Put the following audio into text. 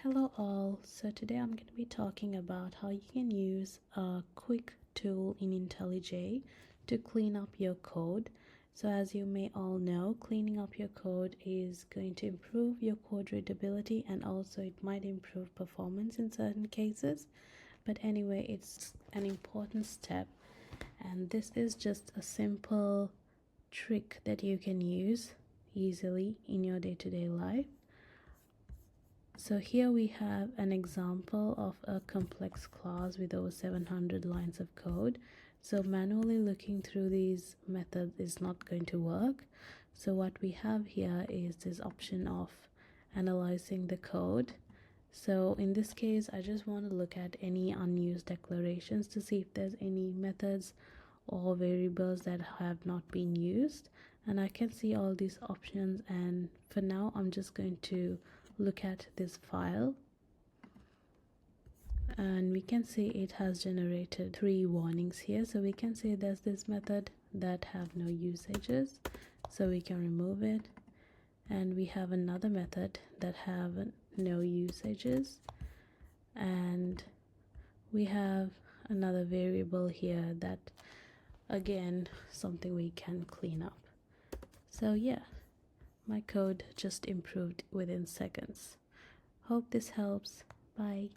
Hello all, so today I'm going to be talking about how you can use a quick tool in IntelliJ to clean up your code. So as you may all know, cleaning up your code is going to improve your code readability, and also it might improve performance in certain cases. But anyway, it's an important step, and this is just a simple trick that you can use easily in your day-to-day life. So here we have an example of a complex class with over 700 lines of code. So manually looking through these methods is not going to work. So what we have here is this option of analyzing the code. So in this case, I just want to look at any unused declarations to see if there's any methods or variables that have not been used. And I can see all these options, and for now I'm just going to look at this file, and we can see it has generated 3 warnings here. So we can say there's this method that have no usages, so we can remove it, and we have another method that have no usages, and we have another variable here that again something we can clean up. So yeah, my code just improved within seconds. Hope this helps. Bye.